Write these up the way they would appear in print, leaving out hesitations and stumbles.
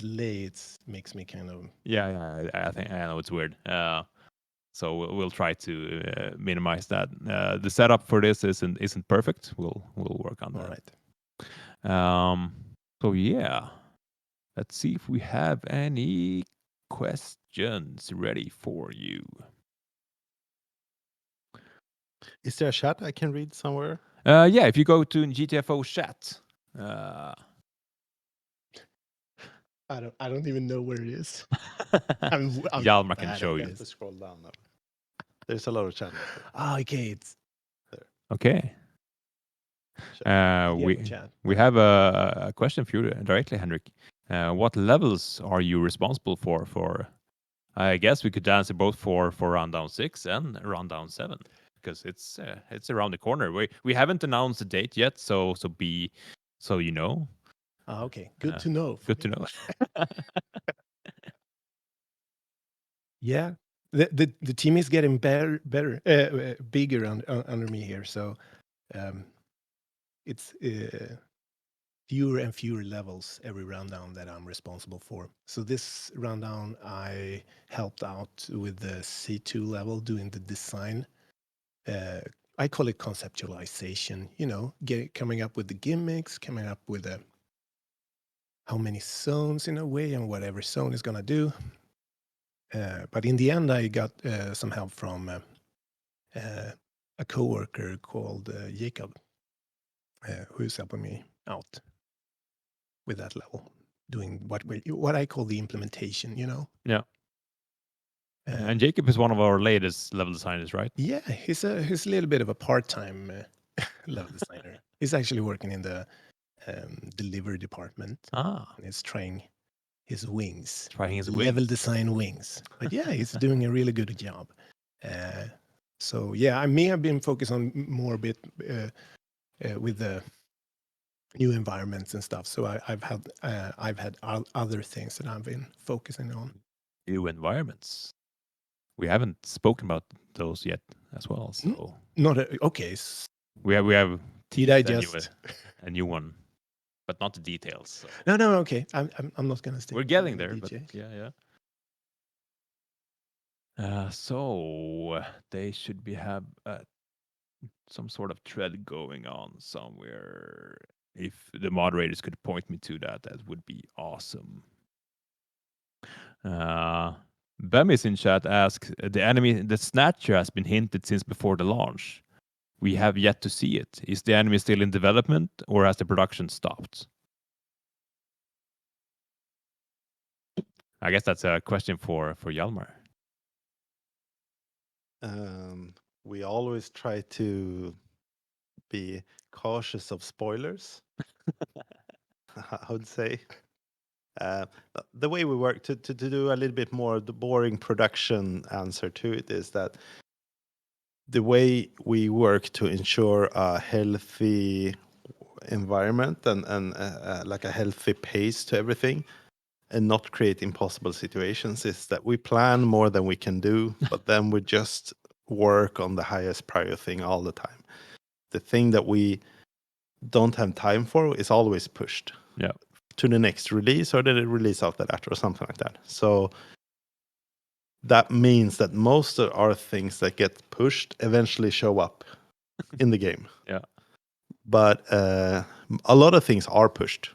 delay, it makes me kind of... Yeah, I think I know it's weird. So we'll try to minimize that. The setup for this isn't perfect. We'll work on All that. right. So yeah, let's see if we have any questions ready for you. Is there a chat I can read somewhere? Yeah, if you go to GTFO chat. I don't even know where it is. I'm Hjalmar can bad show at you. I have to this. scroll down now. There's a lot of channels. Okay, it's There. Okay. Yeah, chat. We have a question for you directly, Henrik. What levels are you responsible for? I guess we could answer both for Rundown 6 and Rundown 7 because it's around the corner. We haven't announced the date yet, so you know. Okay, good to know. Good to know. Yeah, the team is getting better, bigger under me here. So it's fewer and fewer levels every rundown that I'm responsible for. So this rundown, I helped out with the C2 level doing the design. I call it conceptualization. You know, coming up with the gimmicks, coming up with how many zones in a way, and whatever zone is gonna do. But in the end, I got some help from a coworker called Jacob, who's helping me out with that level, doing what I call the implementation. You know. Yeah. And Jacob is one of our latest level designers, right? Yeah, he's a little bit of a part-time level designer. He's actually working in the delivery department. And he's trying his wings. Level design wings. But yeah, he's doing a really good job. So yeah, I may have been focused on more a bit with the new environments and stuff. So I've had other things that I've been focusing on. New environments. We haven't spoken about those yet as well. So okay. We have Did I just a new one, but not the details. So. No. Okay, I'm not gonna stay. We're getting there, but yeah. So they should have some sort of thread going on somewhere. If the moderators could point me to that, that would be awesome. Bemis in chat asks, the Snatcher has been hinted since before the launch. We have yet to see it. Is the enemy still in development or has the production stopped? I guess that's a question for Hjalmar. We always try to be cautious of spoilers. I would say the way we work to do a little bit more the boring production answer to it is that the way we work to ensure a healthy environment and like a healthy pace to everything and not create impossible situations is that we plan more than we can do, but then we just work on the highest priority thing all the time. The thing that we don't have time for is always pushed to the next release or the release after that or something like that. So that means that most of our things that get pushed eventually show up in the game. Yeah. But a lot of things are pushed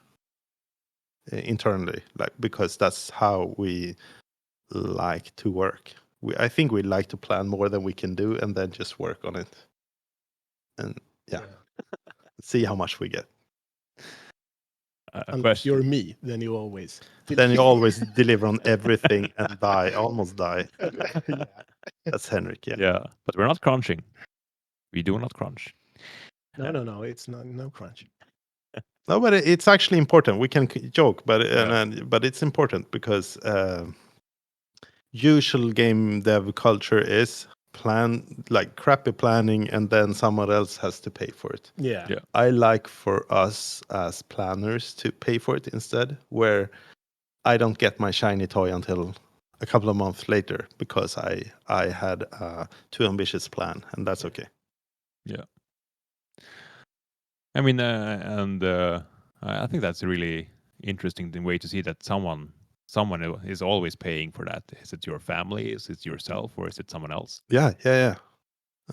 internally, like because that's how we like to work. I think we like to plan more than we can do and then just work on it. And see how much we get. Unless you're me, then you always deliver on everything and almost die. That's Henrik, Yeah, but we're not crunching. We do not crunch. No, it's no crunch. No, but it's actually important. We can joke, but it's important because usual game dev culture is crappy planning and then someone else has to pay for it. Yeah. I like for us as planners to pay for it instead, where I don't get my shiny toy until a couple of months later because I had a too ambitious plan, and that's okay. Yeah. I mean, I think that's a really interesting way to see that someone someone is always paying for that. Is it your family? Is it yourself? Or is it someone else? Yeah.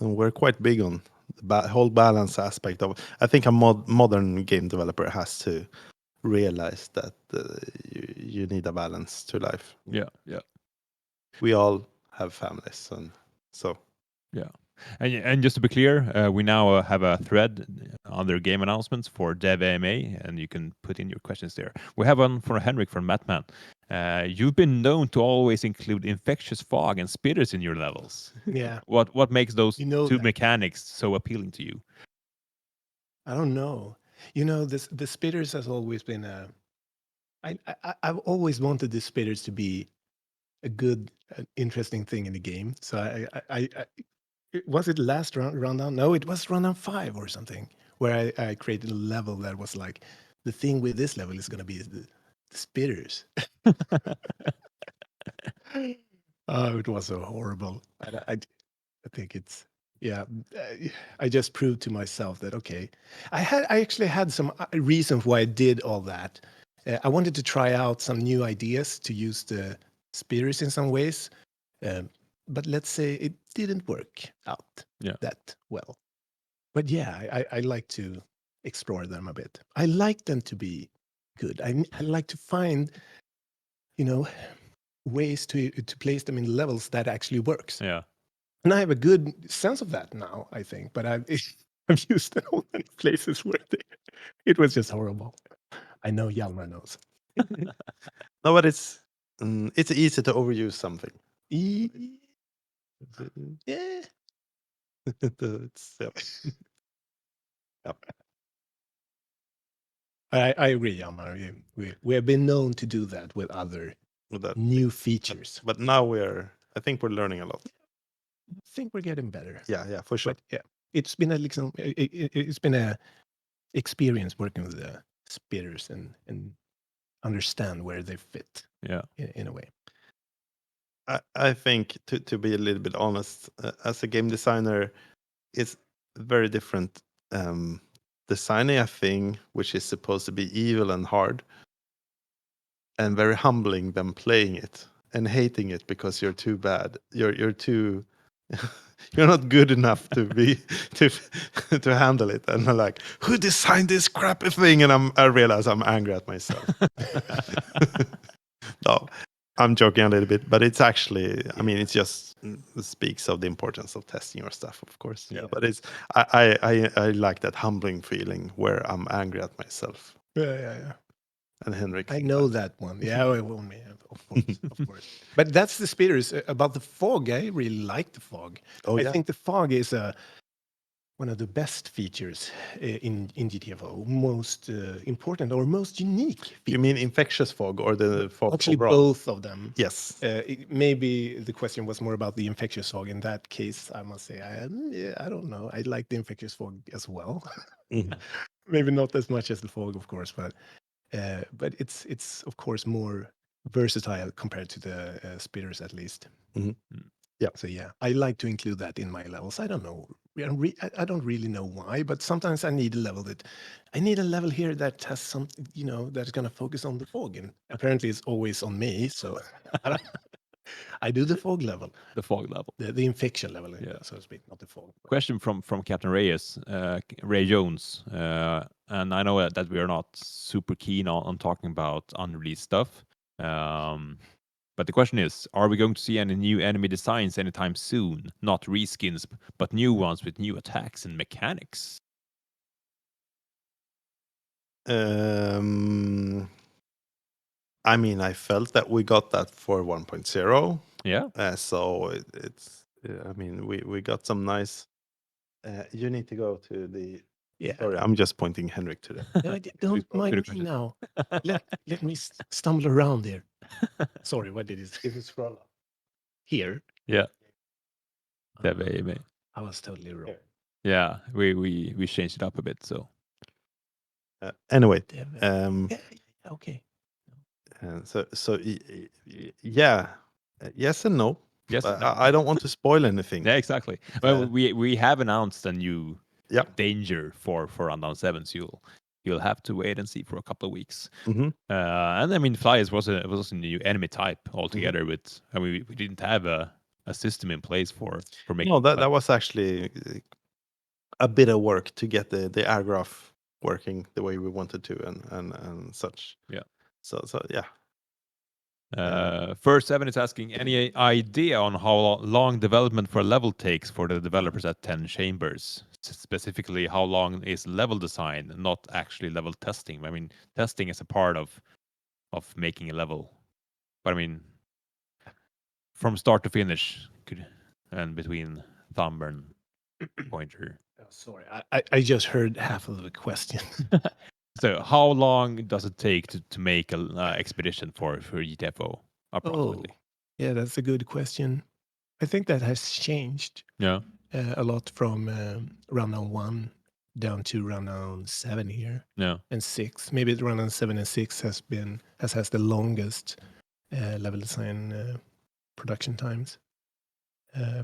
And we're quite big on the whole balance aspect of. I think a modern game developer has to realize that you need a balance to life. Yeah. We all have families, and so Yeah. And just to be clear, we now have a thread under game announcements for Dev AMA, and you can put in your questions there. We have one for Henrik from Matman. You've been known to always include infectious fog and spitters in your levels. Yeah. What makes those You know two that. mechanics so appealing to you? I don't know. You know, the spitters has always been a. I've always wanted the spitters to be a good, interesting thing in the game. So was it last rundown? No, it was rundown 5 or something, where I created a level that was like, the thing with this level is going to be the spitters. Oh, it was so horrible. I think it's, yeah. I just proved to myself that okay, I actually had some reasons why I did all that. I wanted to try out some new ideas to use the spirits in some ways, um, but let's say it didn't work out Yeah. that well. But yeah, I like to explore them a bit. I like them to be good. I like to find, you know, ways to place them in levels that actually works. Yeah. And I have a good sense of that now, I think. But I've used it in many places where it was just horrible. I know Hjalmar knows. no, but it's easy to overuse something. E- yeah. Yep. I agree, Hjalmar. We have been known to do that with other With that, new features. but now I think we're learning a lot. I think we're getting better. Yeah, for sure. But yeah, it's been it's been a experience working with the spitters and understand where they fit Yeah. in a way. I think to be a little bit honest, as a game designer, it's very different designing a thing which is supposed to be evil and hard, and very humbling than playing it and hating it because you're too bad. You're too you're not good enough to be to to handle it. And I'm like, who designed this crappy thing? And I realize I'm angry at myself. No, I'm joking a little bit, but it's actually, I mean, it's just speaks of the importance of testing your stuff, of course. Yeah. But it's I like that humbling feeling where I'm angry at myself. Yeah. And Henrik, I know that one. Yeah, well, of course, of course. But that's the spitters. About the fog, I really like the fog. Oh I yeah, think the fog is one of the best features in GTFO, most important or most unique feature. you mean infectious fog or the fog Actually, overall? both of them. Yes. Maybe the question was more about the infectious fog. In that case, I must say, I don't know. I like the infectious fog as well. Mhm. Maybe not as much as the fog, of course, but it's of course more versatile compared to the spitters, at least. Mhm. Mm. Yeah. So yeah, I like to include that in my levels. I don't know. I don't really know why, but sometimes I need a level here that has some, that's going to focus on the fog, and apparently it's always on me. So I, don't- I do the fog level, The fog level. the infection level, Yeah. so to speak, not the fog. Question from Captain Reyes, Ray Jones, and I know that we are not super keen on talking about unreleased stuff. But the question is, are we going to see any new enemy designs anytime soon? Not reskins, but new ones with new attacks and mechanics. I mean, I felt that we got that for 1.0. Yeah. So it's, I mean, we got some nice. You need to go to the. Yeah. Sorry, I'm just pointing Henrik to the. No, don't mind me now. Let me stumble around here. Sorry, what did it? If you scroll up. Here. Yeah. Dev AMA. I was totally wrong. Here. Yeah, we changed it up a bit. So Anyway, Yeah, okay. yeah, yes and no. yes, But no. I don't want to spoil anything. Yeah, exactly. Well, we have announced a new Yeah. danger for Rundown 7, so you'll have to wait and see for a couple of weeks. Hmm. And I mean, Flyers was a new enemy type altogether. With I mean, we didn't have a system in place for No, making that was actually a bit of work to get the air graph working the way we wanted to, and such. Yeah. So yeah. First Seven is asking any idea on how long development for a level takes for the developers at 10 Chambers? Specifically, how long is level design, not actually level testing? I mean, testing is a part of making a level, but I mean, from start to finish, and between thumb and pointer. Oh, sorry, I just heard half of the question. So, how long does it take to make a expedition for GTFO Oh, approximately? yeah, that's a good question. I think that has changed Yeah, a lot from rundown 1 down to rundown 7 here yeah, and 6. Maybe the rundown 7 and 6 has the longest level design production times.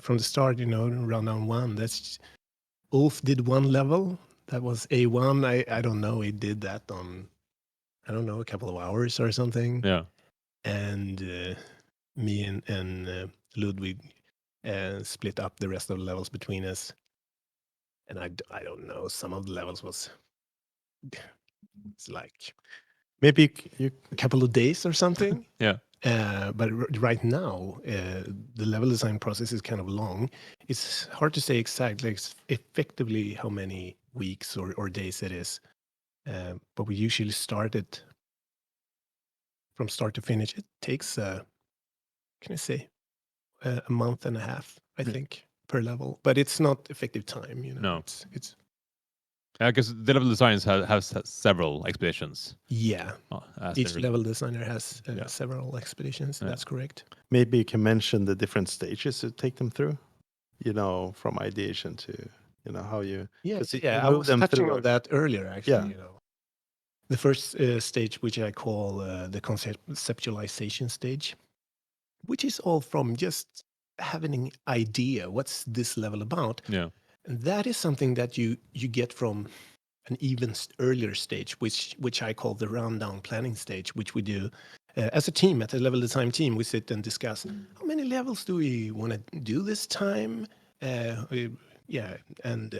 From the start, rundown 1, that's Ulf did one level. That was A1. I don't know. He did that on, I don't know, a couple of hours or something. yeah. And me and Ludwig split up the rest of the levels between us. And I don't know. Some of the levels was it's like Maybe you a couple of days or something. Yeah. But right now, the level design process is kind of long. It's hard to say exactly, effectively how many weeks or days it is. But we usually start it from start to finish. It takes, can I say, a month and a half, I Yeah. think, per level. But it's not effective time. No. It's Because the level designs has several expeditions. yeah. As Each they're- level designer has Yeah. several expeditions. Yeah. That's correct. maybe you can mention the different stages to take them through. From ideation to how you Yeah, because you yeah. I move was them touching through. on that earlier, actually. Yeah. The first stage, which I call the conceptualization stage, which is all from just having an idea. What's this level about? Yeah. And that is something that you get from an even earlier stage, which I call the rundown planning stage, which we do as a team, at a level design team. We sit and discuss how many levels do we want to do this time. Yeah, and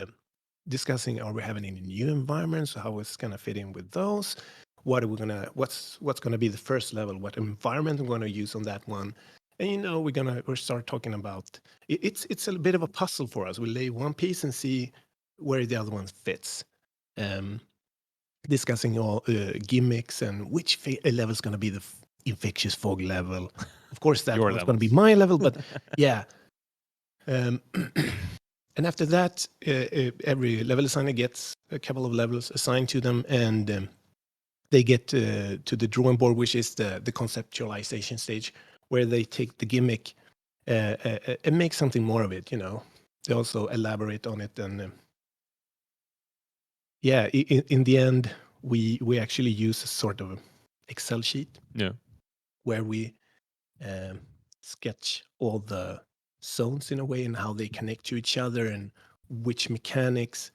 discussing, are we having any new environments? How is going to fit in with those? What are we gonna? What's going to be the first level? What environment we're going to use on that one? And we start talking about it's a bit of a puzzle for us. We lay one piece and see where the other one fits. Um, Discussing all gimmicks and which level is going to be the infectious fog level. Of course, that Your one's going to be levels. my level, but yeah. Um, and after that, every level designer gets a couple of levels assigned to them, and they get to the drawing board, which is the conceptualization stage, where they take the gimmick and make something more of it. They also elaborate on it, and yeah, in the end, we actually use a sort of Excel sheet Yeah. where we um, sketch all the zones in a way and how they connect to each other and which mechanics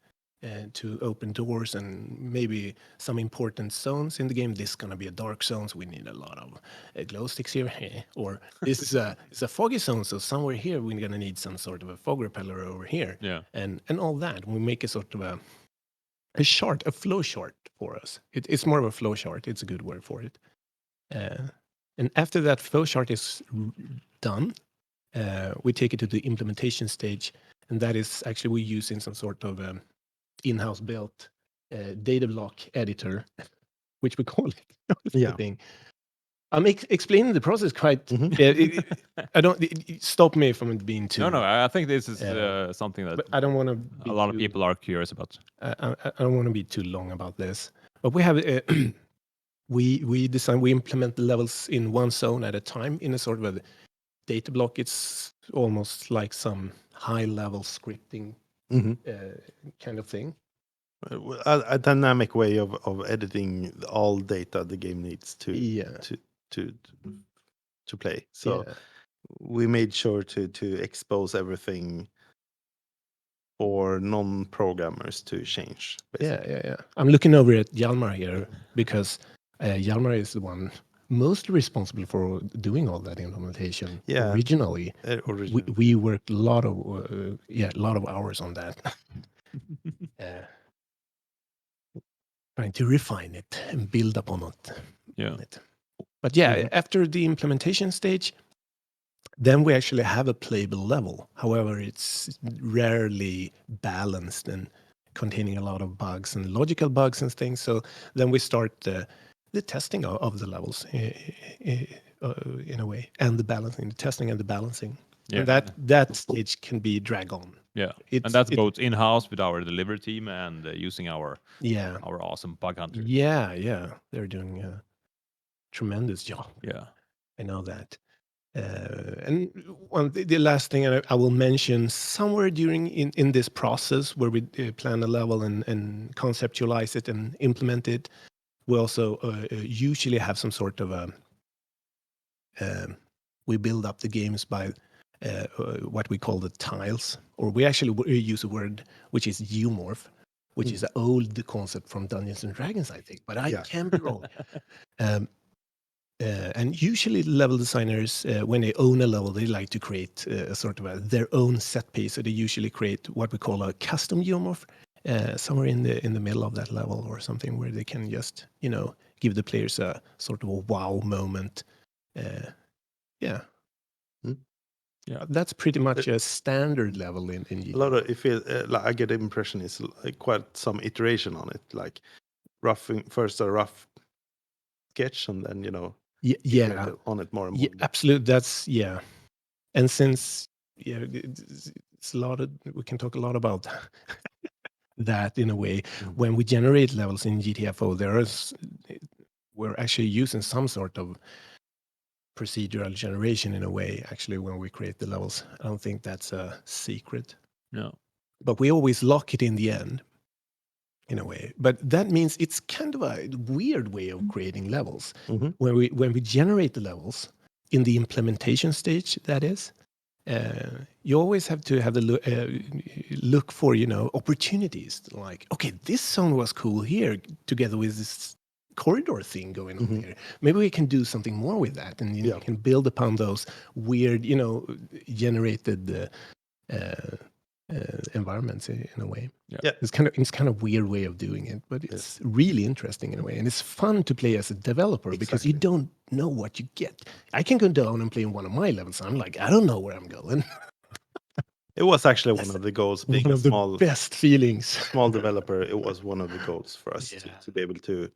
to open doors and maybe some important zones in the game. This is going to be a dark zone, so we need a lot of glow sticks here. Or this is a foggy zone, so somewhere here we're going to need some sort of a fog repeller over here. Yeah. And all that. We make a sort of a chart, a flow chart for us. It's more of a flow chart. It's a good word for it. And after that flow chart is done, we take it to the implementation stage, and that is actually we're using some sort of in-house built data block editor, which we call it. That's the Yeah. thing. I'm explaining the process quite. Mhm. I don't stop me from being too. No. I think this is something that But I don't want to be a lot of too. people are curious about. I don't want to be too long about this. But we have we implement the levels in one zone at a time in a sort of a data block. It's almost like some high level scripting Mhm. kind of thing. A dynamic way of editing all data the game needs Yeah, to to play. So yeah, we made sure to expose everything for non-programmers to change, basically. Yeah. I'm looking over at Hjalmar here because Hjalmar is the one mostly responsible for doing all that implementation Yeah, originally. original. We worked a lot of hours on that, uh, trying to refine it and build upon it. Yeah. But yeah, after the implementation stage, then we actually have a playable level. However, it's rarely balanced and containing a lot of bugs and logical bugs and things. So then we start the testing of the levels in a way, and the balancing, the testing and the balancing. Yeah. And that stage can be drag on. Yeah. It's And that's it, both in-house with our delivery team and using yeah, our awesome bug hunters. yeah. They're doing a tremendous job. Yeah. I know that. And the last thing I will mention somewhere during in this process where we plan a level and conceptualize it and implement it, we also usually have some sort of a we build up the games by what we call the tiles, or we actually use a word which is geomorph, which is an old concept from Dungeons and Dragons, I think, but I can be wrong. Um, and usually level designers, when they own a level, they like to create a sort of their own set piece. So they usually create what we call a custom geomorph, somewhere in the middle of that level or something where they can just, give the players a sort of a wow moment. Yeah, Yeah. that's pretty much a standard level in A lot GTA. of, if it, like, I get the impression it's like quite some iteration on it, like roughing first a rough sketch and then iterate Yeah, on it more and yeah, more. absolutely. That's yeah. And since it's a lot of we can talk a lot about that in a way. When we generate levels in GTFO, we're actually using some sort of procedural generation in a way. Actually, when we create the levels, I don't think that's a secret, No. but we always lock it in the end in a way. But that means it's kind of a weird way of creating levels. When we generate the levels in the implementation stage, that is, you always have to have the look for opportunities. Like, okay, this song was cool here, together with this corridor thing going on here. Maybe we can do something more with that, and you can build upon those weird, generated environments in a way. Yeah. It's kind of weird way of doing it, but it's really interesting in a way, and it's fun to play as a developer because you Exactly. don't know what you get. I can go down and play in one of my levels. I'm like, I don't know where I'm going. It was actually one of the goals, being One a of the small best feelings. small developer. It was one of the goals for us to be able to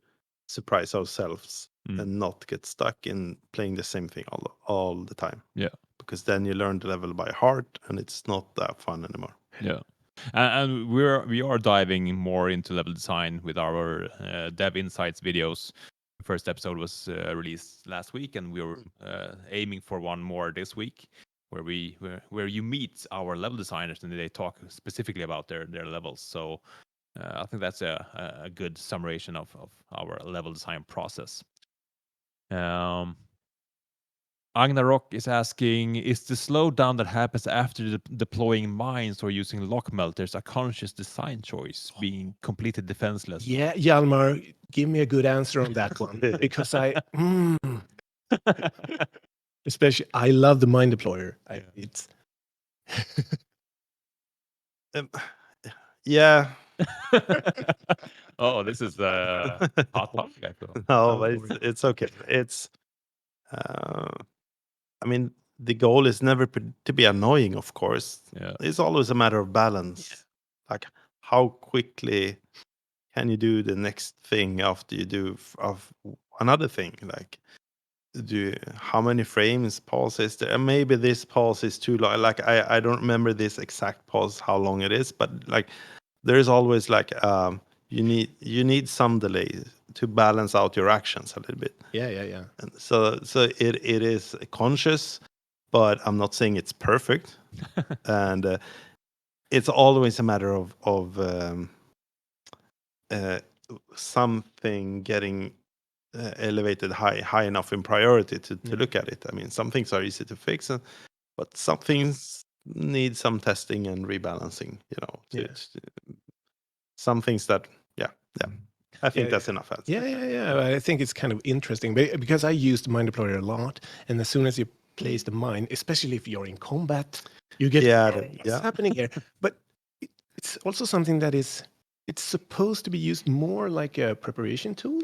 surprise ourselves and not get stuck in playing the same thing all the time. Yeah. Because then you learn the level by heart, and it's not that fun anymore. Yeah. And we are diving more into level design with our Dev Insights videos. The first episode was released last week, and we were aiming for one more this week, where you meet our level designers and they talk specifically about their levels. So I think that's a good summation of our level design process. Agnarok is asking, is the slowdown that happens after deploying mines or using lock melters a conscious design choice, being completely defenseless? Yeah, Hjalmar, give me a good answer on that one because especially I love the mine deployer. It's Um, yeah. Oh, this is a hot topic, I feel. No, but it's okay. It's uh, I mean, the goal is never to be annoying, of course. Yeah. It's always a matter of balance. Like, how quickly can you do the next thing after you do of another thing? Like, how many frames pause is there? And maybe this pause is too long. Like, I don't remember this exact pause how long it is, but like there is always like you need some delay to balance out your actions a little bit. yeah. And so it is conscious, but I'm not saying it's perfect. And it's always a matter of uh, something getting elevated high enough in priority to look at it. I mean, some things are easy to fix, but some things need some testing and rebalancing. Yeah. Some things that, yeah, yeah. I think Yeah, that's enough answer. I think it's kind of interesting because I used mine deployer a lot, and as soon as you place the mine, especially if you're in combat, you get Yeah, what's happening here. But it's also something that it's supposed to be used more like a preparation tool.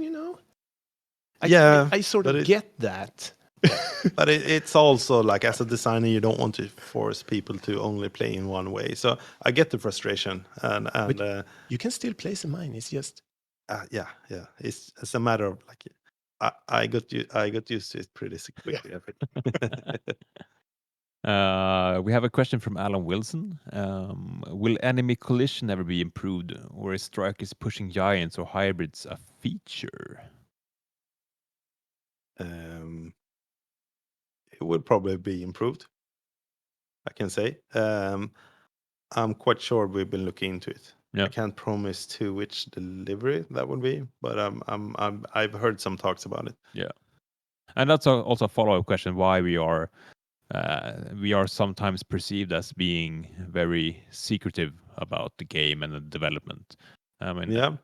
yeah, I sort but of it, get that. yeah, but it's also like, as a designer, you don't want to force people to only play in one way. So I get the frustration, But and you can still place a mine. It's just yeah. It's a matter of like, I got used to it pretty quickly, I think. We have a question from Alan Wilson. Will enemy collision ever be improved, or is strikers pushing giants or hybrids a feature? um, it would probably be improved, I can say. I'm quite sure we've been looking into it. Yeah, I can't promise to which delivery that would be, but I've heard some talks about it. yeah, and that's also a follow-up question: why we are sometimes perceived as being very secretive about the game and the development. I mean, Yeah,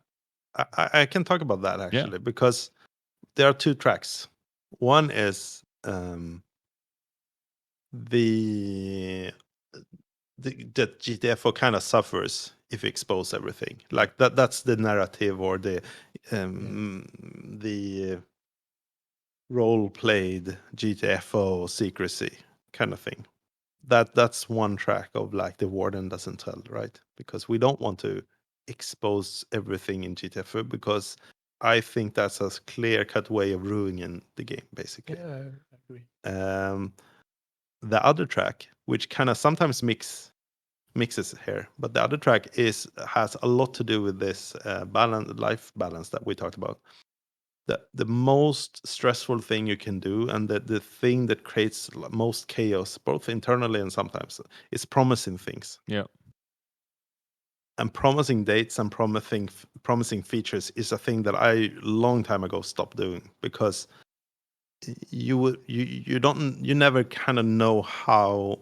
I can talk about that yeah, actually, because there are two tracks. One is the that GTFO kind of suffers if you expose everything. Like that's the narrative, or the role played GTFO secrecy kind of thing. That's one track of like the warden doesn't tell, right? Because we don't want to expose everything in GTFO, because I think that's a clear cut way of ruining the game, basically. yeah, I agree. Um, the other track, which kind of sometimes mixes here, but the other track has a lot to do with this life balance that we talked about. The most stressful thing you can do, and the thing that creates most chaos, both internally and sometimes, is promising things. yeah, And promising dates and promising features is a thing that I long time ago stopped doing, because you never kind of know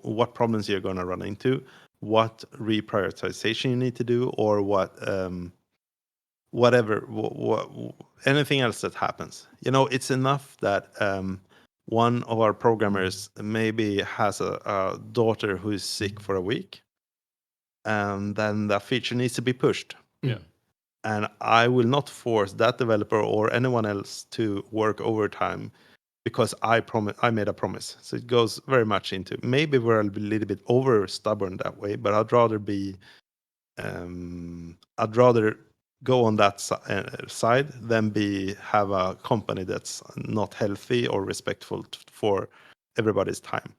what problems you're going to run into, what reprioritization you need to do, or whatever anything else that happens. It's enough that one of our programmers maybe has a daughter who is sick for a week, and then that feature needs to be pushed. yeah, And I will not force that developer or anyone else to work overtime, because I made a promise. So it goes very much into, maybe we're a little bit over stubborn that way, but I'd rather go on that side than have a company that's not healthy or respectful for everybody's time.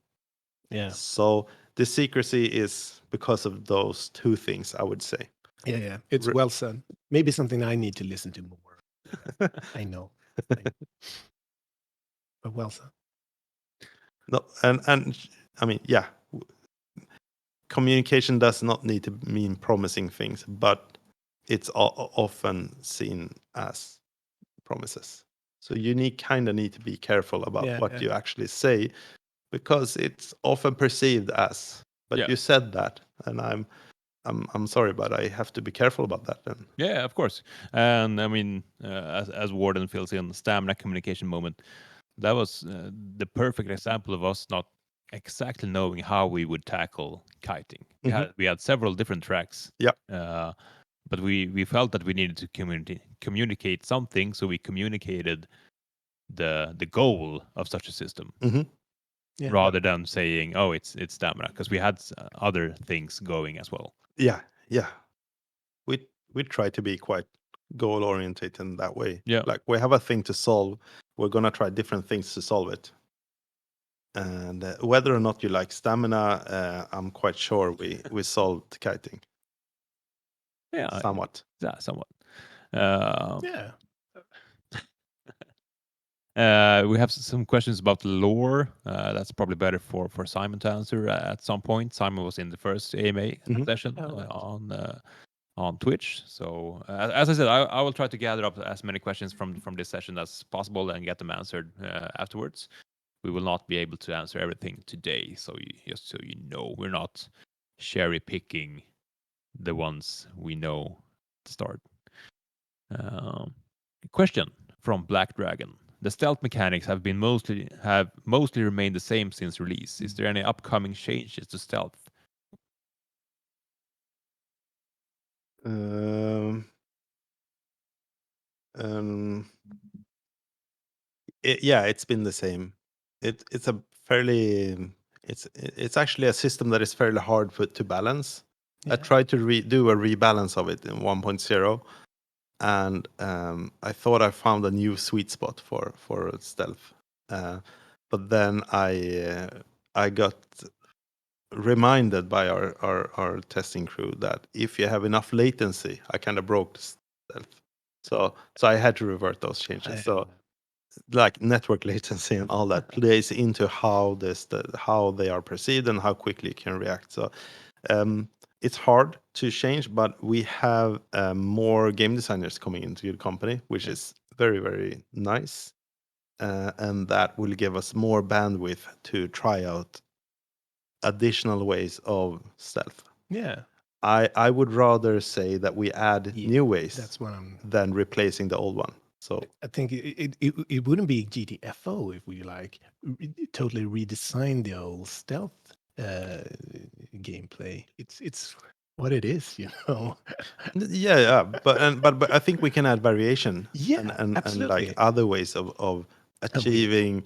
Yeah, So the secrecy is because of those two things, I would say. yeah. It's Re- well said. Maybe something I need to listen to more. I know. I know. But well said. no, and I mean, yeah, communication does not need to mean promising things, but it's often seen as promises. So you kind of need to be careful about Yeah, what yeah. you actually say, because it's often perceived as, but yeah, you said that, and I'm sorry, but I have to be careful about that then. yeah. Of course, and I mean, as Warden fills in, stamina communication moment. That was the perfect example of us not exactly knowing how we would tackle kiting. Hmm. We had several different tracks, Yeah. uh, but we felt that we needed to communicate something, so we communicated the goal of such a system Hmm. Yeah. rather than saying, "Oh, it's stamina," because we had other things going as well. Yeah. Yeah. We try to be quite goal oriented in that way. Yeah, Like, we have a thing to solve, we're gonna try different things to solve it. And whether or not you like stamina, I'm quite sure we solved kiting yeah, somewhat. yeah, somewhat. Uh, Yeah. We have some questions about lore. That's probably better for Simon to answer at some point. Simon was in the first AMA Hmm. session All right. on Twitch. So as I said, I will try to gather up as many questions from this session as possible and get them answered afterwards. we will not be able to answer everything today. So just so you know, we're not cherry picking the ones we know to start. Um, Question from Black Dragon. The stealth mechanics have mostly remained the same since release. Is there any upcoming changes to stealth? Um, um, yeah, it's been the same. It's a fairly it's actually a system that is fairly hard to balance. I Yeah. tried to do a rebalance of it in 1.0, and I thought I found a new sweet spot for stealth. But then I got reminded by our testing crew that if you have enough latency, I kind of broke the stealth. So I had to revert those changes. So like network latency and all that plays into how how they are perceived and how quickly you can react. So um, it's hard to change, but we have more game designers coming into the company, which is very, very nice. And that will give us more bandwidth to try out additional ways of stealth. Yeah. I would rather say that we add Yeah. new ways That's what I'm. than replacing the old one. So I think it wouldn't be GTFO if we like totally redesign the old stealth gameplay. It's what it is, you know. yeah, but I think we can add variation Yeah, and like absolutely. other ways of And we achieving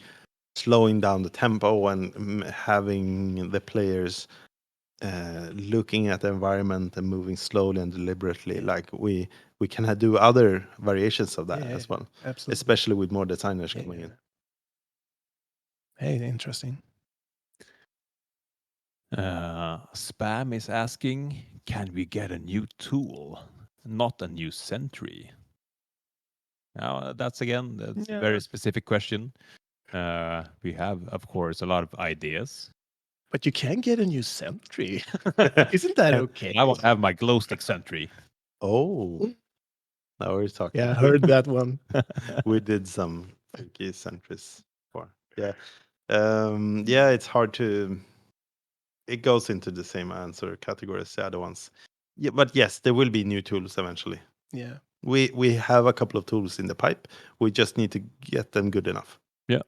slowing down the tempo and having the players looking at the environment and moving slowly and deliberately. yeah, Like we can do other variations of that yeah, as well, absolutely. especially with more designers coming Yeah. in. Hey, interesting. Spam is asking, can we get a new tool, not a new sentry? Now, that's a Yeah, very specific question. We have, of course, a lot of ideas. but you can get a new sentry. Isn't that And okay? I want to have my glow stick sentry. Oh, now we're talking. Yeah, I heard that one. We did some funky centris for yeah. Yeah, it's hard to. It goes into the same answer category as the other ones. Yeah, but yes, there will be new tools eventually. Yeah. We have a couple of tools in the pipe. We just need to get them good enough. Yeah.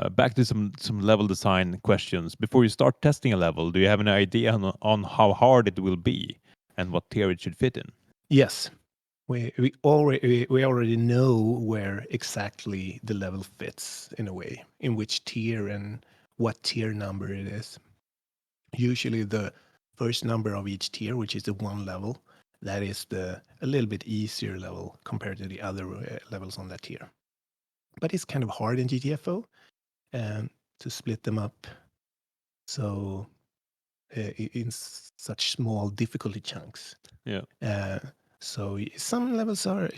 Back to some level design questions. Before you start testing a level, do you have an idea on how hard it will be and what tier it should fit in? Yes. We already know where exactly the level fits in a way, in which tier and what tier number it is. Usually the first number of each tier, which is the one level, that is the a little bit easier level compared to the other levels on that tier. But it's kind of hard in GTFO to split them up so in such small difficulty chunks. Yeah. So some levels are,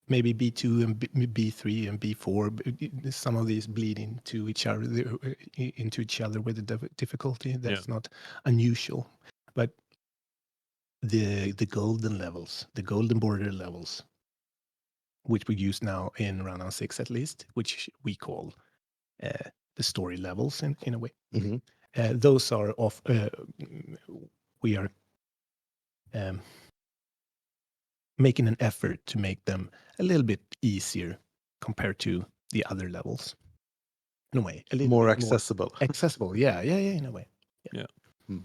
maybe B2 and B3 and B4. Some of these bleed into each other with the difficulty. Yeah. That's not unusual, but the golden levels, the golden border levels, which we use now in Rundown 6 at least, which we call the story levels in a way. Mhm. Those are off. We are um, making an effort to make them a little bit easier compared to the other levels. In a way, a little More bit more accessible. accessible. Yeah, yeah, yeah. In a way. Yeah. Yeah. Mm.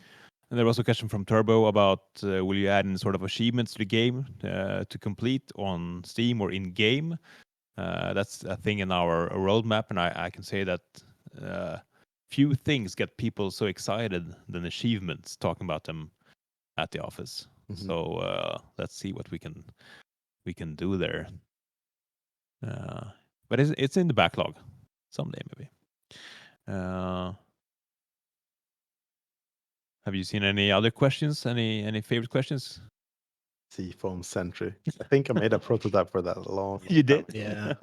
And there was a question from Turbo about will you add any sort of achievements to the game to complete on Steam or in game? That's a thing in our roadmap, and I can say that few things get people so excited than achievements talking about them at the office. Mhm. So let's see what we can do there. But it's in the backlog someday maybe. Have you seen any other questions? Any favorite questions? Seafoam Sentry. I think I made a prototype for that a long You time did? ago. Yeah.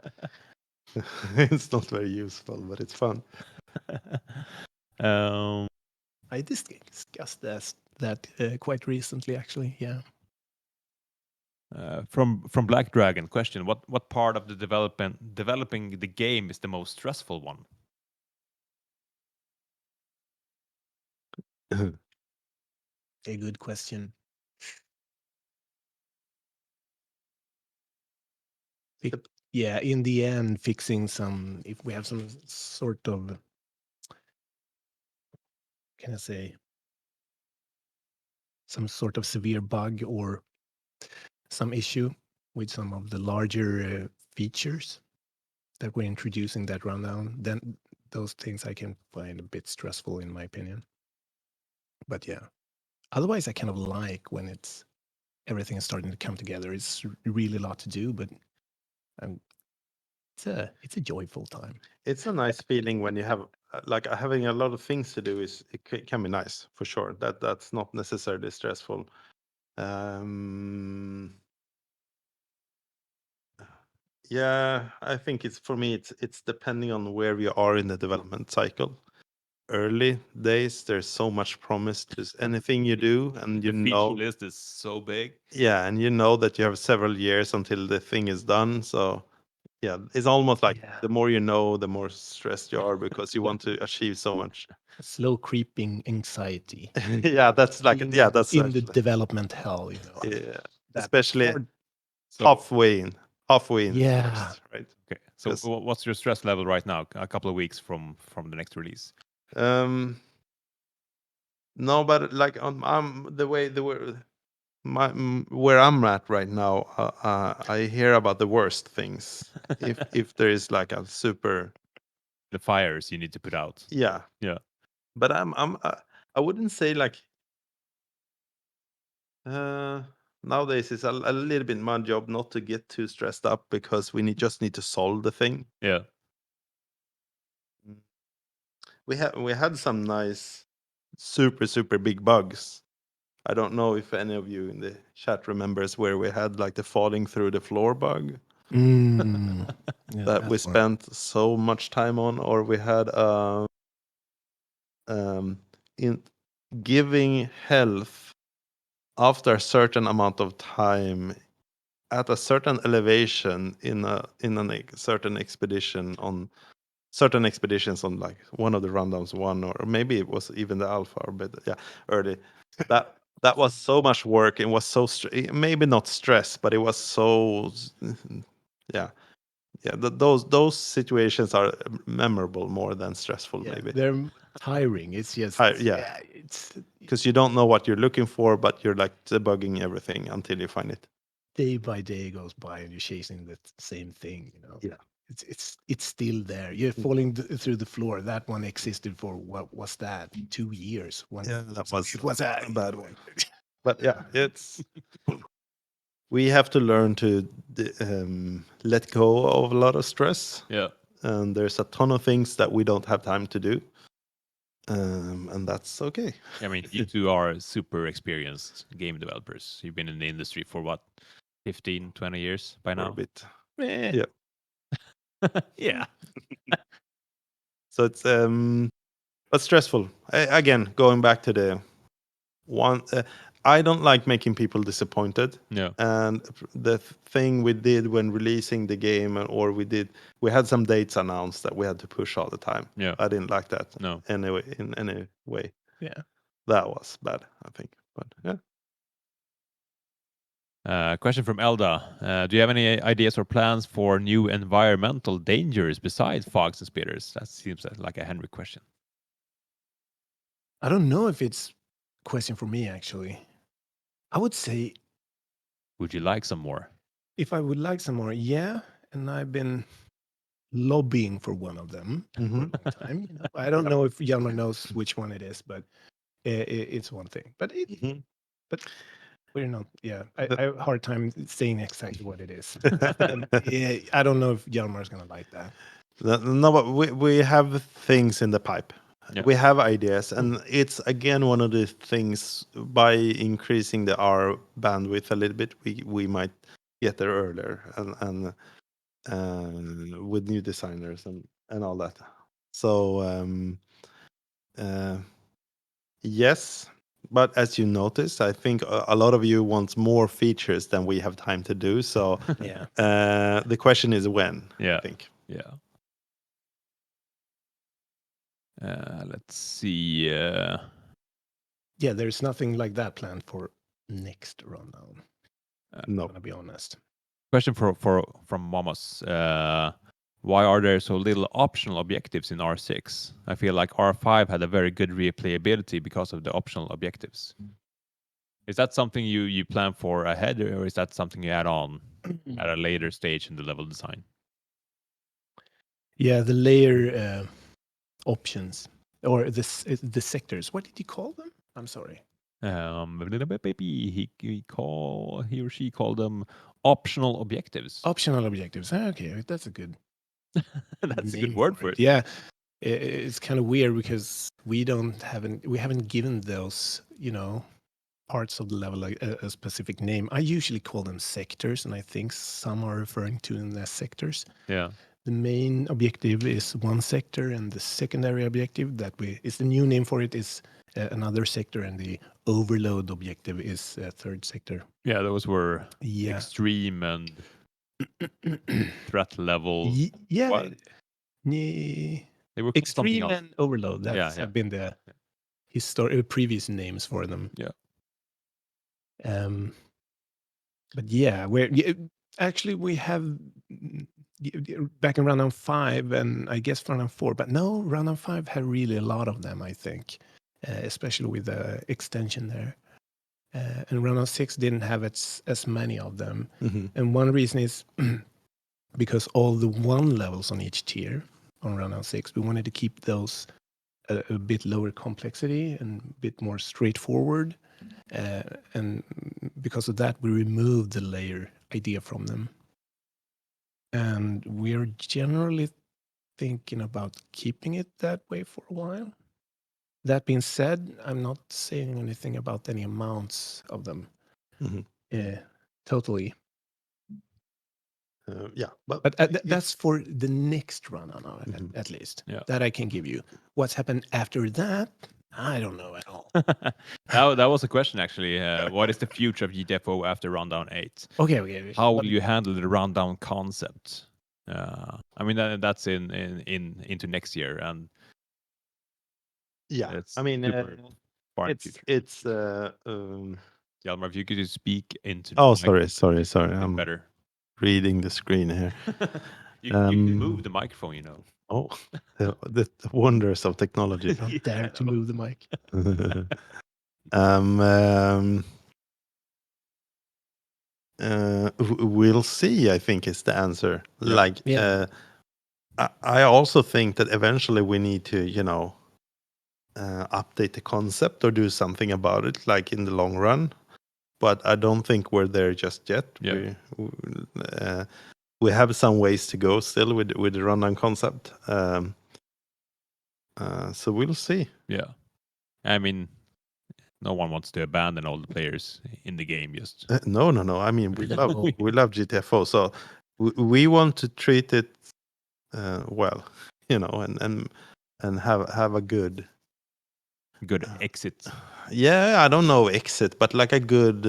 It's not very useful, but it's fun. um, I discussed that quite recently, actually. Yeah. From Black Dragon, question: What part of the developing the game is the most stressful one? A good question. Yeah, in the end, fixing some, if we have some sort of, can I say, some sort of severe bug or some issue with some of the larger features that we're introducing that rundown, then those things I can find a bit stressful in my opinion. But yeah, otherwise I kind of like when it's everything is starting to come together. It's really a lot to do, but um, it's a joyful time. It's a nice feeling when you have like having a lot of things to do is can be nice for sure. That's not necessarily stressful. Um, yeah, I think it's for me. It's depending on where we are in the development cycle. Early days, there's so much promise to anything you do, and you The feature know, list is so big. yeah, and you know that you have several years until the thing is done. So yeah, it's almost like Yeah. the more you know, the more stressed you are because you want to achieve so much. Slow creeping anxiety Yeah, that's like yeah, that's in the actually development hell, yeah, that especially hard. So halfway in is the Yeah. worst, right? okay, so Because what's your stress level right now? A couple of weeks from the next release. um, no, but like I'm the way where I'm at right now, I hear about the worst things. If there is like a super The fires you need to put out. yeah, Yeah. but I wouldn't say like nowadays it's a little bit my job not to get too stressed up because just need to solve the thing. Yeah. Mm. We had some nice super big bugs. I don't know if any of you in the chat remembers where we had like the falling through the floor bug Mm. Yeah, that we that's one. spent so much time on, or we had um, in giving health after a certain amount of time at a certain elevation certain expedition on certain expeditions on like one of the rundowns one or maybe it was even the alpha or but yeah early that was so much work and was so maybe not stress but it was so yeah yeah those situations are memorable more than stressful Yeah, maybe they're tiring. It's just yeah yeah, it's because you don't know what you're looking for but you're like debugging everything until you find it. day by day goes by and you're chasing the same thing, Yeah. It's still there. You're falling through the floor. That one existed for what was that? 2 years. One. Yeah, that So was it was a bad one. But yeah, it's we have to learn to let go of a lot of stress, Yeah. and there's a ton of things that we don't have time to do, and that's okay. I mean, you two are super experienced game developers. You've been in the industry for what, 15, 20 years by For a now? bit. Eh, Yeah. Yeah. So it's but stressful. Again, going back to the one, I don't like making people disappointed. Yeah. And the thing we did when releasing the game, or we had some dates announced that we had to push all the time. Yeah. I didn't like that No. anyway. In any way, yeah. that was bad. I think, but yeah. Question from Elda. Do you have any ideas or plans for new environmental dangers besides fogs and spitters? That seems like a Henry question. I don't know if it's a question for me actually. I would say Would you like some more? if I would like some more, yeah. And I've been lobbying for one of them for a long time. I don't know if Hjalmar knows which one it is, but it's one thing. Mhm. But we're not. Yeah, The- I have a hard time saying exactly what it is. And yeah, I don't know if Hjalmar's gonna like that. No, but we have things in the pipe. Yeah. We have ideas, and it's again one of the things by increasing the R bandwidth a little bit, we might get there earlier, and with new designers and all that. So yes, But as you noticed, I think a lot of you want more features than we have time to do. So Yeah. the question is when, Yeah. I think. Yeah. Let's see. Yeah, there's nothing like that planned for next rundown. I'm No. gonna be honest. Question from Momos. Why are there so little optional objectives in R6? I feel like R5 had a very good replayability because of the optional objectives. Is that something you plan for ahead, or is that something you add on at a later stage in the level design? Yeah, the layer options or the sectors. What did you call them? I'm sorry. He or she called them optional objectives. Optional objectives. Ah, okay, that's a good That's a good name word for for it. it. Yeah, it's kind of weird because we haven't given those parts of the level a specific name. I usually call them sectors, and I think some are referring to them as sectors. Yeah. The main objective is one sector, and the secondary objective is the new name for it is another sector, and the overload objective is a third sector. Yeah, those were Yeah. extreme and threat level. Yeah. What? They were called something Extreme else. and overload. That's Yeah. have been the previous names for them. Yeah. But yeah, actually we have back in rundown 5 and I guess rundown 4, but no, rundown 5 had really a lot of them, I think, especially with the extension there. And rundown 6 didn't have as many of them. And one reason is because all the 1 levels on each tier on rundown 6, we wanted to keep those a bit lower complexity and a bit more straightforward. And because of that, we removed the layer idea from them. And we're generally thinking about keeping it that way for a while. That being said, I'm not saying anything about any amounts of them. Totally. Yeah, but that's for the next run on at least. Yeah. That I can give you. What's happened after that, I don't know at all. That was a question actually. What is the future of GTFO after rundown 8? Okay. How will you handle the rundown concept? I mean that's into next year, and yeah, it's I mean, super far in the future. it's Hjalmar, if you could just speak into the oh, microphone, sorry. it'd be I'm better. reading the screen here. You can move the microphone, you know. Oh, the wonders of technology. Don't dare to move the mic. We'll see, I think is the answer. Yeah. Like, Yeah. I also think that eventually we need to, update the concept or do something about it, like in the long run. But I don't think we're there just yet. Yeah. We have some ways to go still with the rundown concept. So we'll see. Yeah. I mean, no one wants to abandon all the players in the game. Just No. I mean, we love GTFO, so we want to treat it well, and have a good exit. Yeah, I don't know exit, but like a good.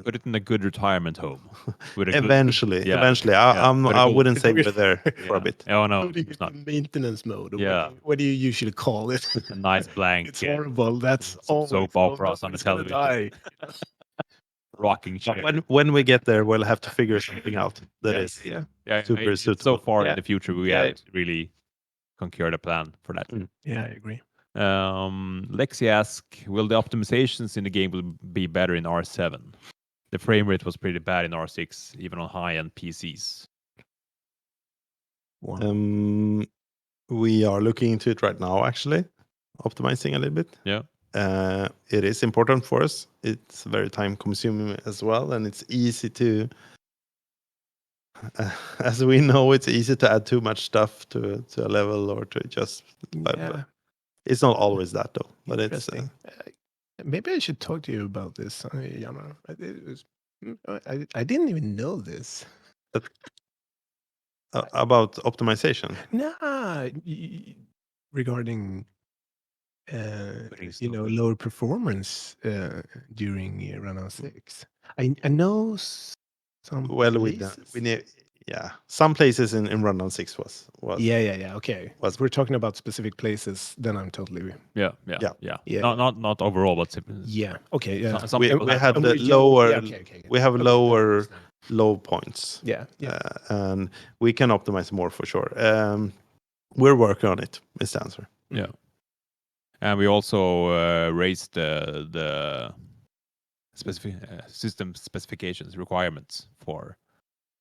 Put it in a good retirement home. With a Eventually, good, yeah. eventually, Yeah, I wouldn't say we're there for a yeah. bit. Oh no, What do you it's not. maintenance mode? Or Yeah. what do you usually call it? A nice blank. It's horrible. That's some always soap operas on the it's gonna television. die. Rocking chair. When we get there, we'll have to figure something out. That is Yeah. super it's suitable. so far Yeah. in the future, we Yeah. haven't really conquered a plan for that. Yeah, I agree. Lexi asks, will the optimizations in the game will be better in R7? The frame rate was pretty bad in R6, even on high-end PCs. We are looking into it right now, actually, optimizing a little bit. Yeah. It is important for us. It's very time consuming as well, and it's easy to, as we know, it's easy to add too much stuff to a level or to just. Yeah. It's not always that though. But it's Interesting. Maybe I should talk to you about this, Yama. I didn't even know this. about optimization. Nah, regarding Putting lower performance during rundown 6. I know some Well, we places. need, yeah, some places in rundown 6 Yeah. Okay. was If we're talking about specific places, then I'm totally. Yeah. Yeah. Not overall, but Yeah. Okay. Yeah. some we people we have had some. the Yeah. lower Okay. we have Okay. Then I lower understand. low points, Yeah. Yeah. and we can optimize more for sure. We're working on it. Is the answer. Yeah. And we also raised the system specifications requirements for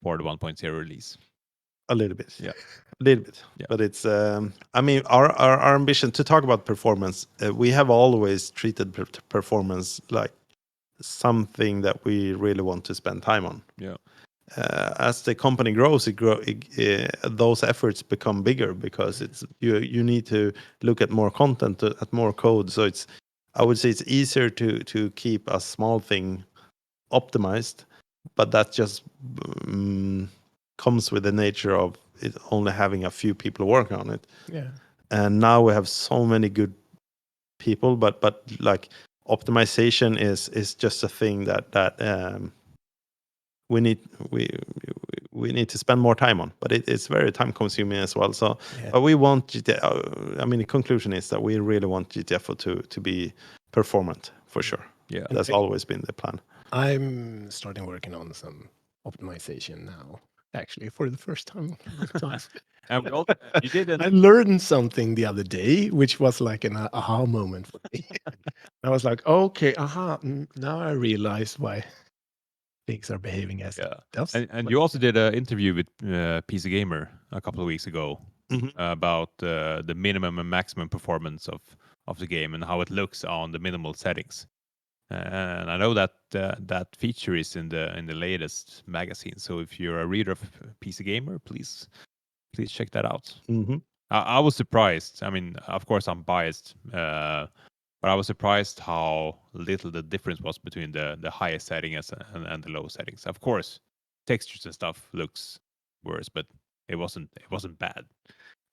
the 1.0 release. A little bit. Yeah. A little bit. Yeah. But it's, I mean, our ambition to talk about performance, we have always treated performance like something that we really want to spend time on. Yeah. As the company grows, those efforts become bigger because it's you need to look at more content, at more code. So I would say it's easier to keep a small thing optimized, but that just comes with the nature of it only having a few people working on it. Yeah. And now we have so many good people, but like optimization is just a thing that we need we need to spend more time on, but it's very time consuming as well. So Yeah. but we want I mean, the conclusion is that we really want GTFO to be performant for sure. Yeah. That's always been the plan. I'm starting working on some optimization now. Actually, for the first time. And we also, you did I an learned something the other day, which was like an aha moment for me. I was like, okay, aha, now I realize why things are behaving as it does. and you also did an interview with PC Gamer a couple of weeks ago Mhm. about the minimum and maximum performance of the game and how it looks on the minimal settings. And I know that that feature is in the latest magazine. So if you're a reader of PC Gamer, please check that out. Mhm. I was surprised. I mean, of course, I'm biased, but I was surprised how little the difference was between the highest settings and the low settings. Of course, textures and stuff looks worse, but it wasn't bad.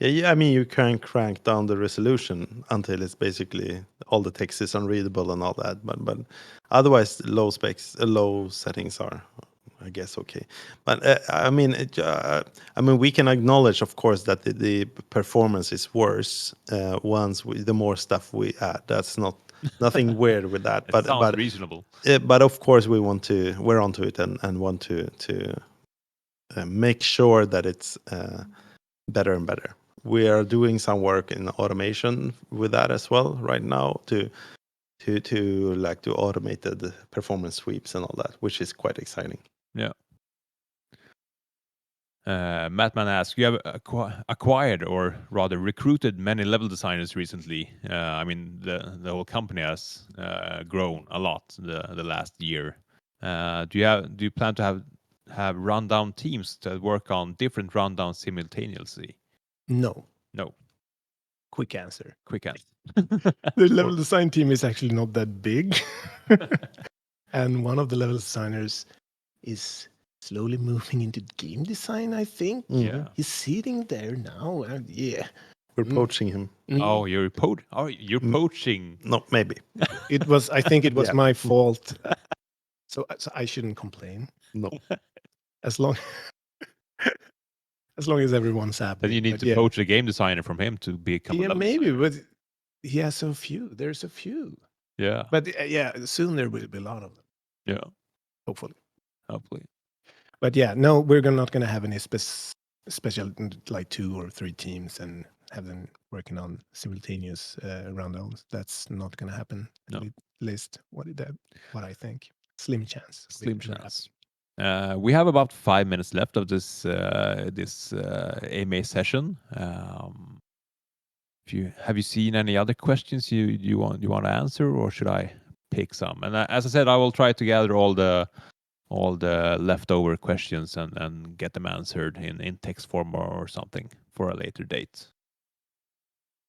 Yeah, I mean, you can crank down the resolution until it's basically all the text is unreadable and all that, but otherwise, low settings are, I guess, okay. But I mean, we can acknowledge, of course, that the performance is worse once the more stuff we add. That's nothing weird with that. It sounds reasonable. But of course, we're onto it and want to make sure that it's better and better. We are doing some work in automation with that as well right now to automated performance sweeps and all that, which is quite exciting. Yeah. Mattman asks, you have acquired or rather recruited many level designers recently. I mean, the whole company has grown a lot the last year. Do you plan to have rundown teams that work on different rundowns simultaneously? No. No. Quick answer. Quick answer. The level design team is actually not that big. And one of the level designers is slowly moving into game design, I think. Yeah. He's sitting there now. And yeah. We're poaching him. Oh, you're poaching. No, maybe. It was, I think it was Yeah. my fault. So I shouldn't complain. No. As long as long as everyone's happy. Then you need But to yeah. poach a game designer from him to become a Yeah, level maybe, designer. but he has so few. There's a few. Yeah. But yeah, soon there will be a lot of them, Yeah. hopefully. Hopefully. But yeah, no, we're not going to have any special like 2 or 3 teams and have them working on simultaneous rundowns. That's not going to happen. No. At least what I think. Slim chance. Slim chance. We have about 5 minutes left of this AMA session. Have you seen any other questions you want to answer, or should I pick some? And as I said, I will try to gather all the leftover questions and get them answered in text form or something for a later date.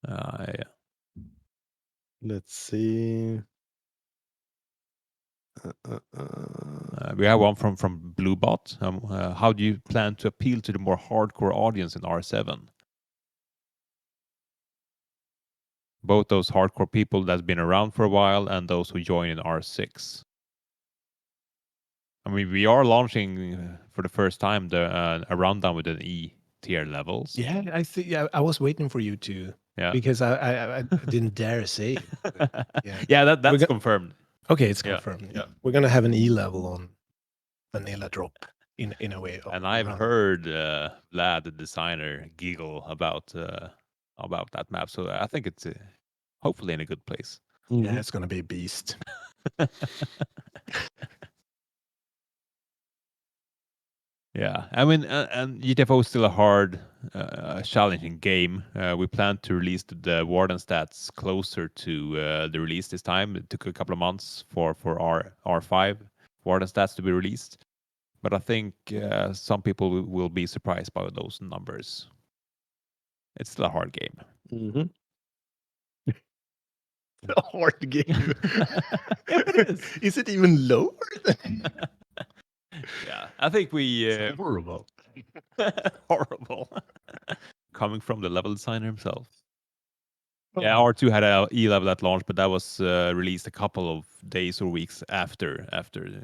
Yeah. Let's see. We have one from Bluebot. How do you plan to appeal to the more hardcore audience in R7? both those hardcore people that's been around for a while and those who join in R6. I mean, we are launching for the first time a rundown with an E tier levels. Yeah, I think I was waiting for you to, Yeah. because I didn't dare say it. Yeah. Yeah, that's go- confirmed. Okay, it's Yeah, confirmed. yeah. We're gonna have an E level on vanilla drop in a way. And I've around. heard Vlad, the designer, giggle about that map. So I think it's hopefully in a good place. Yeah, it's gonna be a beast. Yeah, I mean, and GTFO is still a hard, challenging game. We plan to release the Warden stats closer to the release this time. It took a couple of months for R5 Warden stats to be released, but I think some people will be surprised by those numbers. It's still a hard game. Mm-hmm. A hard game. Yeah, it is. Is it even lower? Yeah, I think we It's horrible. horrible coming from the level designer himself. Oh. Yeah, R2 had a E level at launch, but that was released a couple of days or weeks after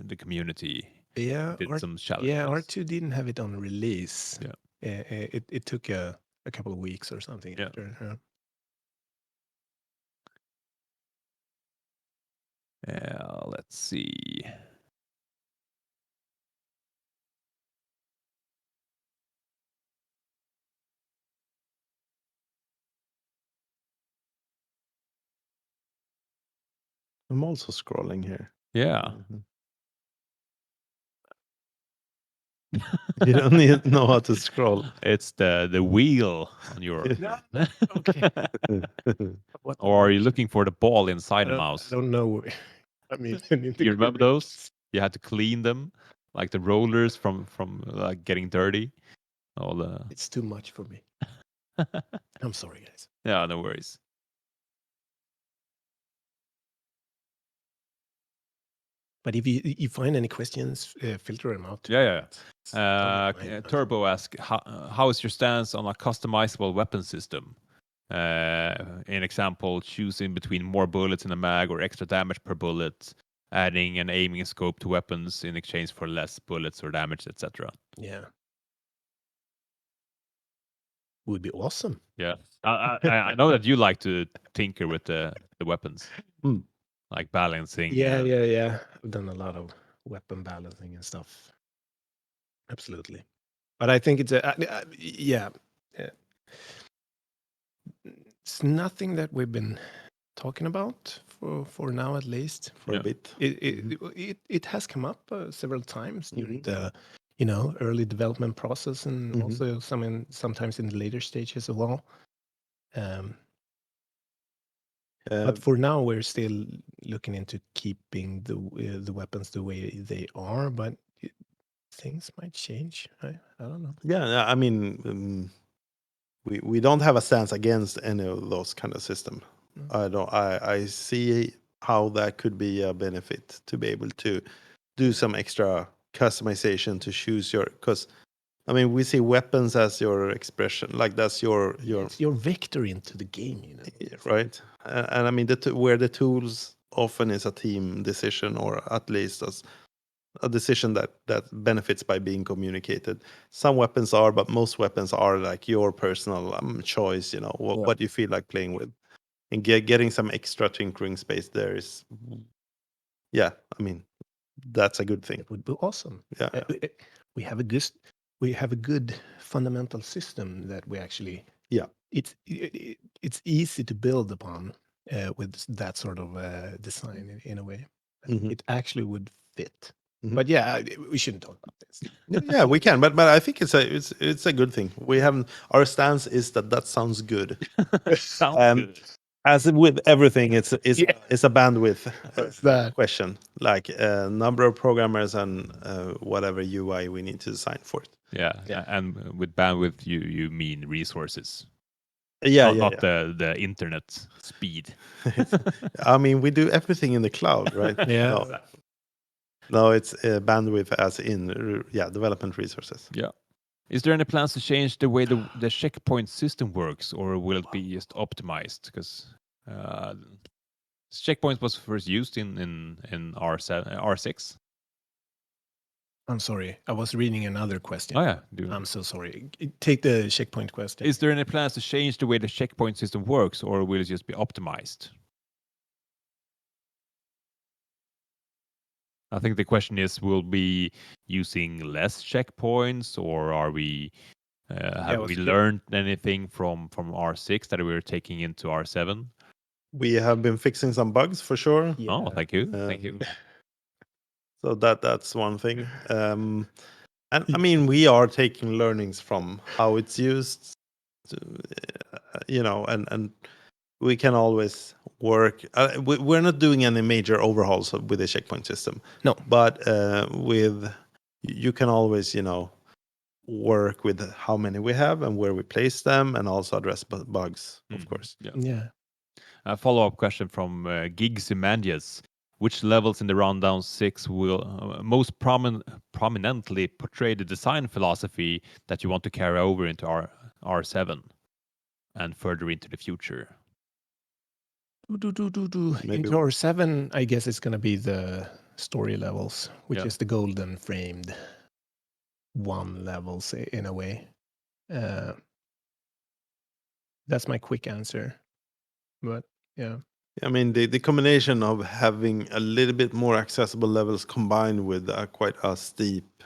the community Yeah, did some challenges. yeah, R2 didn't have it on release. Yeah. It took a couple of weeks or something Yeah. after. Let's see. I'm also scrolling here. Yeah. Mhm. You don't need know how to scroll. It's the wheel on your. Okay. What Or are you looking for the ball inside the I mouse? don't know. I mean, You remember those? You had to clean them, like the rollers from like getting dirty. All the. It's too much for me. I'm sorry, guys. Yeah, no worries. But if you find any questions, filter them out. Yeah. Totally fine. Turbo asks, how is your stance on a customizable weapon system? In example, choosing between more bullets in a mag or extra damage per bullet, adding an aiming scope to weapons in exchange for less bullets or damage, etc. Yeah. Would be awesome. Yeah, I know that you like to tinker with the weapons, like balancing. Yeah. I've done a lot of weapon balancing and stuff. Absolutely. But I think it's yeah. It's nothing that we've been talking about for now, at least For a bit. It has come up several times during Mhm. the early development process, and Mhm. also sometimes in the later stages as well. But for now, we're still looking into keeping the weapons the way they are, but things might change. I don't know. Yeah, I mean, we don't have a stance against any of those kind of system. No. I see how that could be a benefit to be able to do some extra customization to choose your, because I mean we see weapons as your expression, like that's your It's your vector into the game, right. And I mean where the tools often is a team decision, or at least as a decision that benefits by being communicated. Some weapons are, but most weapons are like your personal choice. What you feel like playing with, and getting some extra tinkering space there is, yeah. I mean, that's a good thing. It would be awesome. Yeah. We have a good fundamental system that we actually. Yeah. It's easy to build upon with that sort of design in a way. Mhm. It actually would fit. Mhm. But yeah, we shouldn't talk about this. Yeah, we can, but I think it's a good thing. We haven't. Our stance is that sounds good. Sounds good. As with everything, it's Yeah. it's a bandwidth What's that? question, like number of programmers and whatever UI we need to design for it. Yeah, Yeah. and with bandwidth, you mean resources, Yeah, not the internet speed. I mean, we do everything in the cloud, right? Yeah. No, it's bandwidth as in development resources. Yeah. Is there any plans to change the way the checkpoint system works, or will it be just optimized? Because Uh, checkpoints was first used in R7, R6. I'm sorry. I was reading another question. Oh yeah. Do, I'm so sorry. Take the checkpoint question. is there any plans to change the way the checkpoint system works, or will it just be optimized? I think the question is: will be using less checkpoints, or are we Yeah, have we learned anything from R6 that we're taking into R7? We have been fixing some bugs for sure. Yeah. Oh, thank you, thank you. So that's one thing. And I mean, we are taking learnings from how it's used, to, and we can always work. We're not doing any major overhauls with the checkpoint system. No. But with you can always, work with how many we have and where we place them, and also address bugs, of course. Yeah. Yeah. A follow-up question from Gigsimandias. Which levels in the Rundown 6 will most prominently portray the design philosophy that you want to carry over into R7 and further into the future? Maybe- Into R7, I guess it's going to be the story levels, which Yeah. is the golden framed one levels in a way. That's my quick answer. But yeah. I mean, the combination of having a little bit more accessible levels combined with quite a steep,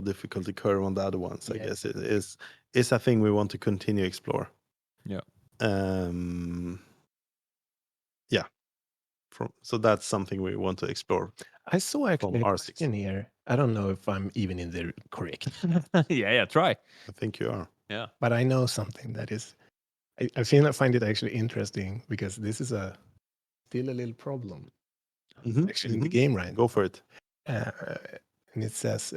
difficulty curve on the other ones, I Yeah. guess it is a thing we want to continue explore. Yeah. Yeah. So that's something we want to explore. I saw actually a R6. question here. I don't know if I'm even in the correct, yeah, try. I think you are. Yeah. but I know something that is. I find it actually interesting because this is still a little problem actually in the game right Go for it. and it says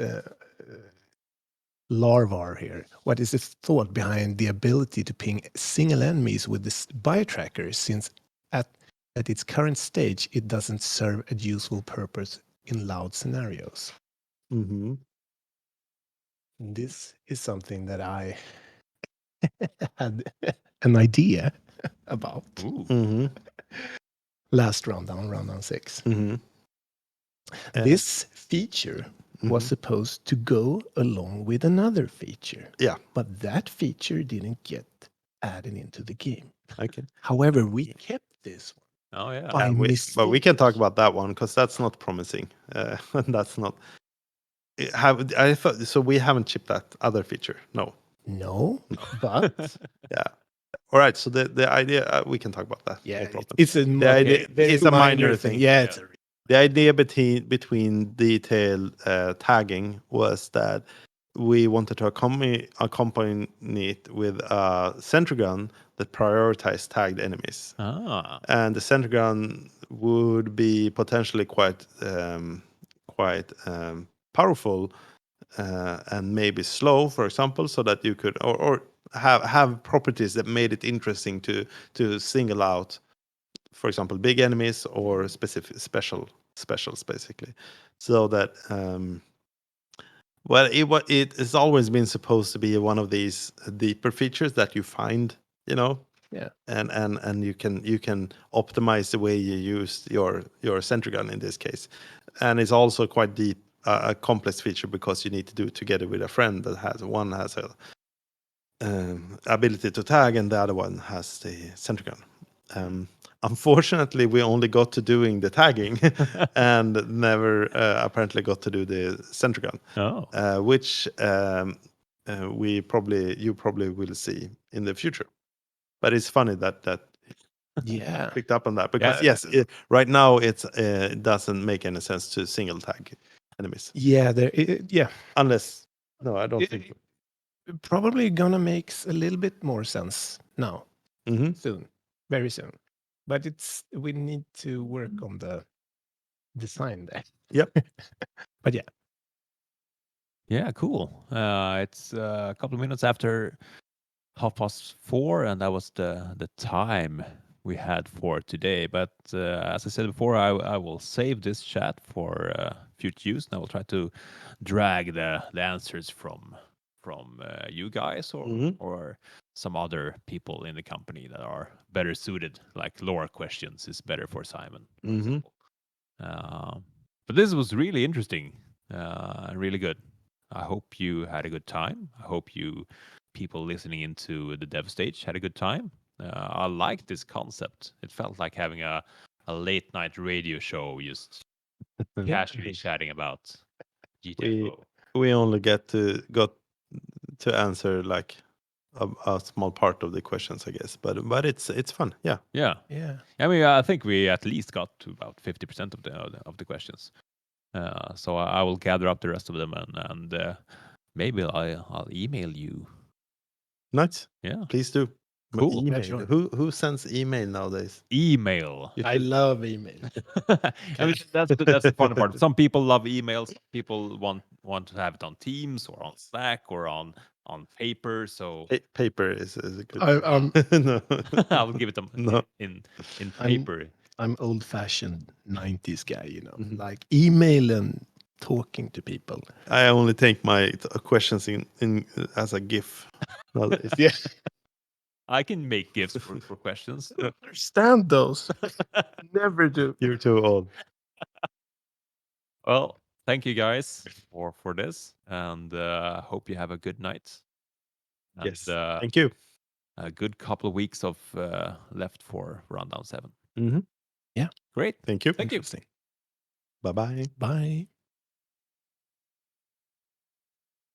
Larvar here. What is the thought behind the ability to ping single enemies with this bio tracker, since at its current stage it doesn't serve a useful purpose in loud scenarios? Mm-hmm. This is something that I had an idea about Ooh. Mm-hmm. last rundown 6. Mm-hmm. This feature was supposed to go along with another feature. Yeah. But that feature didn't get added into the game. Okay. However, we kept this one Oh yeah. by But we can mistake. talk about that one because that's not promising. That's not. I thought so. We haven't shipped that other feature. No. No, but Yeah. All right. So the idea we can talk about that. yeah, No problem. it's a The idea is a minor thing. Yeah, it's a The idea between detail tagging was that we wanted to accompany it with a center gun that prioritized tagged enemies. Ah. And the center gun would be potentially quite powerful and maybe slow, for example, so that you could or have properties that made it interesting to single out, for example, big enemies or specific specials, basically, so that well, it has always been supposed to be one of these deeper features that you find, yeah. and you can optimize the way you use your center gun in this case, and it's also quite deep, a complex feature because you need to do it together with a friend that has a ability to tag and the other one has the center gun. Unfortunately, we only got to doing the tagging and never apparently got to do the center gun, which you probably will see in the future. But it's funny that Yeah. picked up on that because yes, right now it doesn't make any sense to single tag enemies. Yeah, Unless I don't think. probably gonna make a little bit more sense now. Soon, very soon. But we need to work on the design there. Yep. But yeah. Yeah, cool. It's a couple of minutes after 4:30, and that was the time we had for today. But as I said before, I will save this chat for future use, and I will try to drag the answers from you guys Mhm. or some other people in the company that are better suited, like lore questions is better for Simon, for Mhm. example. But this was really interesting, really good. I hope you had a good time. I hope you people listening into the dev stage had a good time. I like this concept. It felt like having a late night radio show, just casually chatting about We GTFO. we only got to answer like a small part of the questions, I guess. But it's fun. Yeah. Yeah, Yeah. I mean, I think we at least got to about 50% of the questions. So I will gather up the rest of them and maybe I'll email you. Nice. Yeah, Please do. cool. Yeah, Email. sure. Who sends email nowadays? Email. You I should. love email. I mean, that's the fun part. Some people love emails. Some people want to have it on Teams or on Slack or on paper. So Paper is a good I, thing. I'm No. I will give it them No. in I'm paper. I'm old-fashioned '90s guy, Mhm. like email and talking to people. I only take my questions in as a GIF nowadays. Yeah, I can make gifts for questions. understand those. Never do. You're too old. Well, thank you guys for this, and hope you have a good night and Yes. Thank you. a good couple of weeks of left for Rundown 7. Mhm. Yeah, Great. Thank you. Thank you. interesting. Bye bye. Bye.